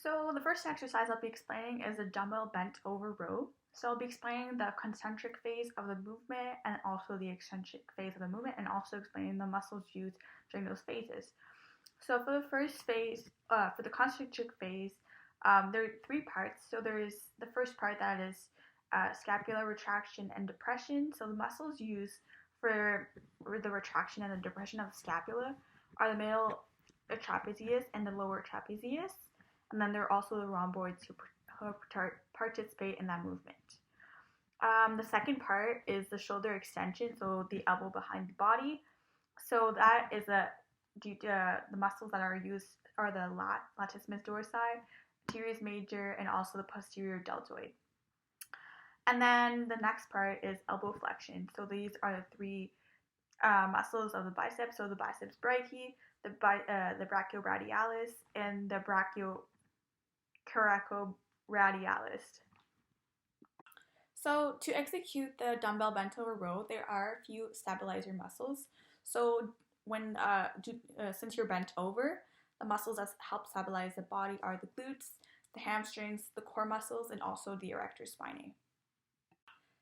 So the first exercise I'll be explaining is a dumbbell bent over row. So I'll be explaining the concentric phase of the movement and also the eccentric phase of the movement, and also explaining the muscles used during those phases. So for the first phase, for the concentric phase, there are three parts. So there is the first part that is scapular retraction and depression. So the muscles used for the retraction and the depression of the scapula are the middle trapezius and the lower trapezius. And then there are also the rhomboids who participate in that movement. The second part is the shoulder extension, so the elbow behind the body. So that is the muscles that are used are the latissimus dorsi, teres major, and also the posterior deltoid. And then the next part is elbow flexion. So these are the three muscles of the biceps. So the biceps brachii, the brachioradialis, and the brachiocoracoradialis. So to execute the dumbbell bent over row, there are a few stabilizer muscles. So when since you're bent over, the muscles that help stabilize the body are the glutes, the hamstrings, the core muscles, and also the erector spinae.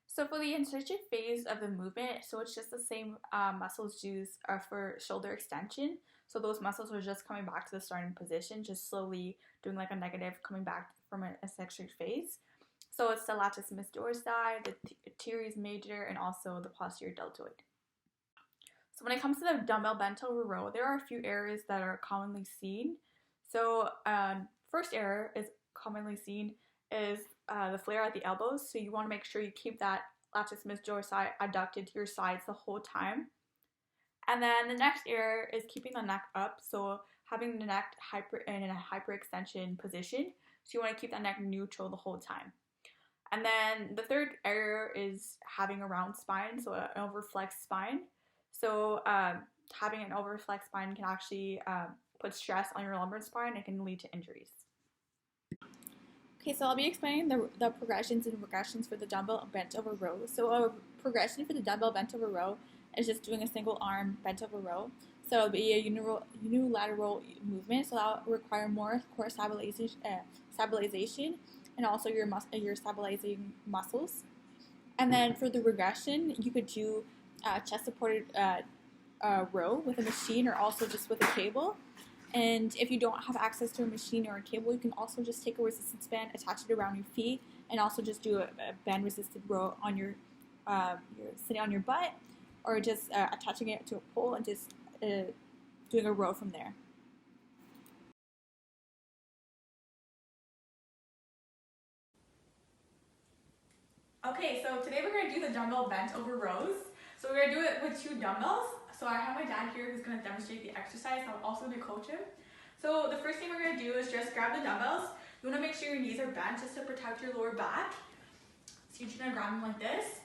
So for the eccentric phase of the movement, so it's just the same muscles used for shoulder extension. So those muscles are just coming back to the starting position, just slowly doing like a negative, coming back from an eccentric phase. So it's the latissimus dorsi, the teres major, and also the posterior deltoid. So when it comes to the dumbbell bent over row, there are a few errors that are commonly seen. So first error is commonly seen is the flare at the elbows. So you want to make sure you keep that latissimus dorsi adducted to your sides the whole time. And then the next error is keeping the neck up. So having the neck in a hyperextension position. So you want to keep that neck neutral the whole time. And then the third error is having a round spine, so an overflexed spine. So having an overflexed spine can actually put stress on your lumbar spine and can lead to injuries. Okay, so I'll be explaining the progressions and regressions for the dumbbell bent over row. So a progression for the dumbbell bent over row is just doing a single arm bent over row. So it'll be a unilateral movement, so that will require more core stabilization and also your stabilizing muscles. And then for the regression, you could do chest supported row with a machine or also just with a cable. And if you don't have access to a machine or a cable, you can also just take a resistance band, attach it around your feet, and also just do a band resisted row on you're sitting on your butt, or just attaching it to a pole and just doing a row from there. Okay, so today we're going to do the dumbbell bent over rows. So we're going to do it with two dumbbells. So I have my dad here who's going to demonstrate the exercise. I'll also be coach him. So the first thing we're going to do is just grab the dumbbells. You want to make sure your knees are bent just to protect your lower back. So you're just going to grab them like this.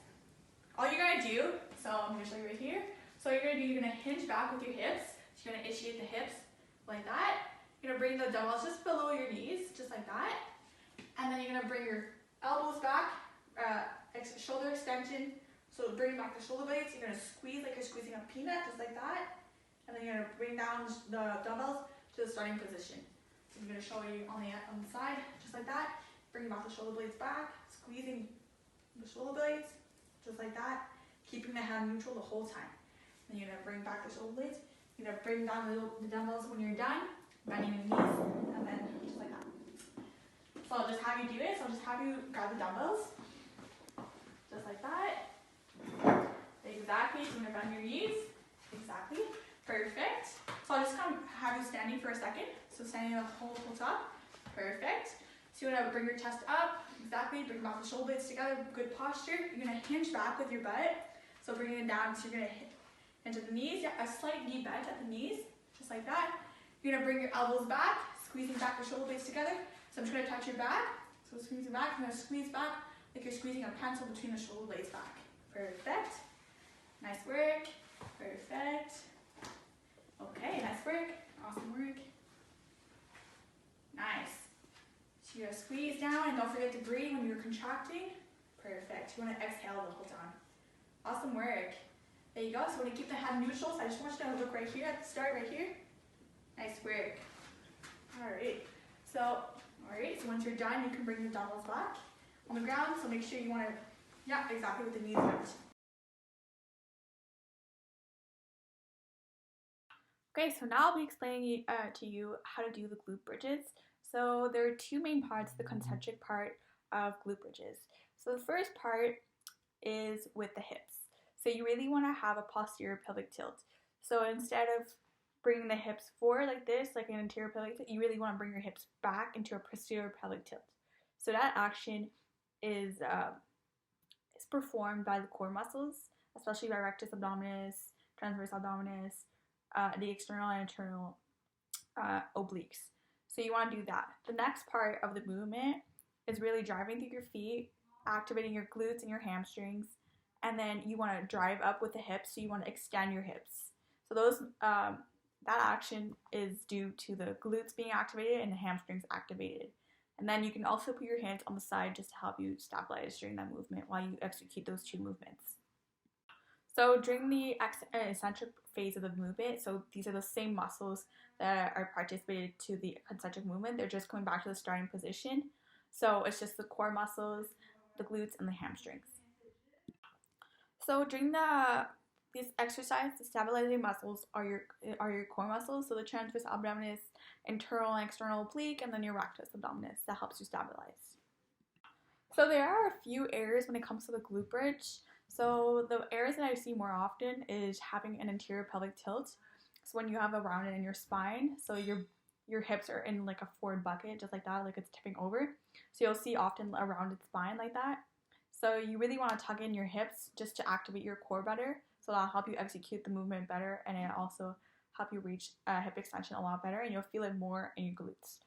All you're going to do, so I'm going to show you right here. So you're going to hinge back with your hips. So you're going to initiate the hips like that. You're going to bring the dumbbells just below your knees, just like that. And then you're going to bring your elbows back, shoulder extension. So bring back the shoulder blades. You're going to squeeze like you're squeezing a peanut, just like that. And then you're going to bring down the dumbbells to the starting position. So I'm going to show you on the side, just like that. Bring back the shoulder blades back, squeezing the shoulder blades, just like that. Keeping the hand neutral the whole time. Then you're going to bring back the shoulder blades. You're going to bring down the dumbbells when you're done, bending your knees, and then just like that. So I'll just have you do it. So I'll just have you grab the dumbbells, just like that. Exactly. So you're going to bend your knees. Exactly. Perfect. So I'll just kind of have you standing for a second. So standing on the whole top. Perfect. So you're going to bring your chest up. Exactly. Bring back the shoulder blades together. Good posture. You're going to hinge back with your butt. So bringing it down. So you're going to hit into the knees. Yeah, a slight knee bend at the knees. Just like that. You're going to bring your elbows back. Squeezing back your shoulder blades together. So I'm just going to touch your back. So squeeze it back. I'm going to squeeze back like you're squeezing a pencil between the shoulder blades back. Perfect. Nice work. Perfect. Okay, nice work. Awesome work. Nice. So you're going to squeeze down and don't forget to breathe when you're contracting. Perfect. You want to exhale the whole time. Awesome work. There you go. So when you keep the hand neutral, so I just want you to look right here at the start, right here. Nice work. Alright. So, Alright, so once you're done, you can bring your dumbbells back on the ground. So make sure you want to, yeah, exactly with the knees bent. Okay, so now I'll be explaining to you how to do the glute bridges. So there are two main parts, the concentric part of glute bridges. So the first part is with the hips. So you really want to have a posterior pelvic tilt. So instead of bringing the hips forward like this, like an anterior pelvic tilt, you really want to bring your hips back into a posterior pelvic tilt. So that action is performed by the core muscles, especially by rectus abdominis, transverse abdominis, the external and internal obliques. So you want to do that. The next part of the movement is really driving through your feet, activating your glutes and your hamstrings, and then you want to drive up with the hips, so you want to extend your hips. So those that action is due to the glutes being activated and the hamstrings activated. And then you can also put your hands on the side just to help you stabilize during that movement while you execute those two movements. So during the eccentric phase of the movement, so these are the same muscles that are participated to the concentric movement. They're just coming back to the starting position. So it's just the core muscles, the glutes, and the hamstrings. So during this exercise, the stabilizing muscles are your core muscles. So the transverse abdominis, internal and external oblique, and then your rectus abdominis that helps you stabilize. So there are a few errors when it comes to the glute bridge. So the errors that I see more often is having an anterior pelvic tilt. So when you have a rounded in your spine, so your hips are in like a forward bucket, just like that, like it's tipping over. So you'll see often a rounded spine like that. So you really want to tuck in your hips just to activate your core better. So that'll help you execute the movement better, and it also help you reach hip extension a lot better, and you'll feel it more in your glutes.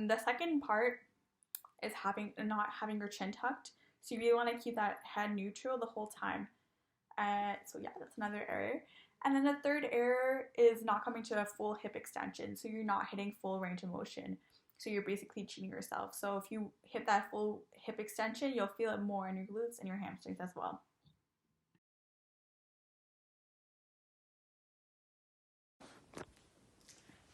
The second part is not having your chin tucked. So you really want to keep that head neutral the whole time. So yeah, that's another error. And then the third error is not coming to a full hip extension. So you're not hitting full range of motion. So you're basically cheating yourself. So if you hit that full hip extension, you'll feel it more in your glutes and your hamstrings as well.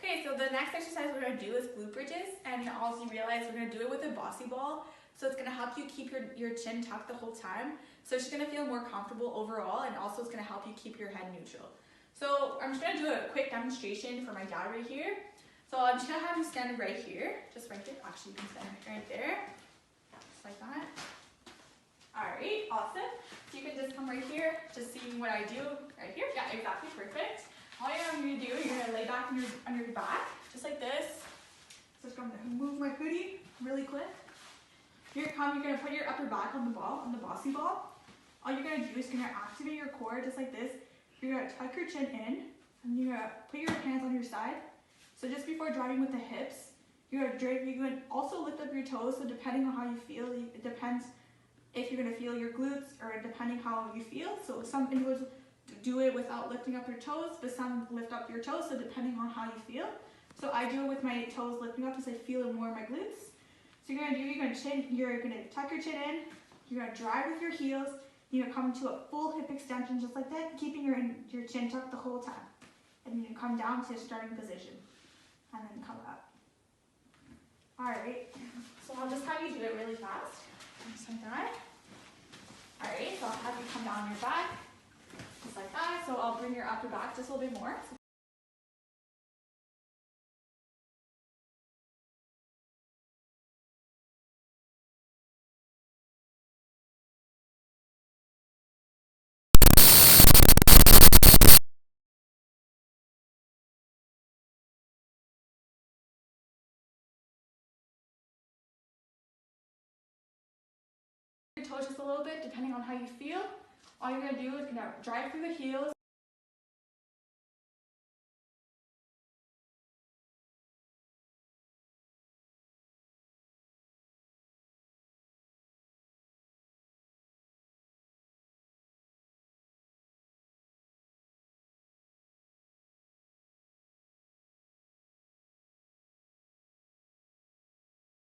Okay, so the next exercise we're going to do is glute bridges, and also you realize we're going to do it with a bossy ball. So it's going to help you keep your chin tucked the whole time. So it's just going to feel more comfortable overall, and also it's going to help you keep your head neutral. So I'm just going to do a quick demonstration for my dad right here. So I'm just going to have you stand right here, just right there. Actually, you can stand right there, just like that. Alright, awesome. So you can just come right here, just seeing what I do right here. Yeah, exactly, perfect. All you're going to do, you're going to lay back on your back, just like this. So I'm just going to move my hoodie really quick. Here you're going to put your upper back on the bossy ball. All you're going to do is you're going to activate your core just like this. You're going to tuck your chin in, and you're going to put your hands on your side. So just before driving with the hips, you're going to also lift up your toes, so depending on how you feel, it depends if you're going to feel your glutes or depending how you feel. So some individuals do it without lifting up your toes, but some lift up your toes, so depending on how you feel. So I do it with my toes lifting up because I feel it more in my glutes. So you're going to tuck your chin in, you're going to drive with your heels, you're going to come to a full hip extension just like that, keeping your chin tucked the whole time. And then you come down to starting position, and then come up. Alright, so I'll just have you do it really fast, just like that. Alright, so I'll have you come down on your back, just like that. So I'll bring your upper back just a little bit more. Your toes just a little bit, depending on how you feel. All you're going to do is drive through the heels.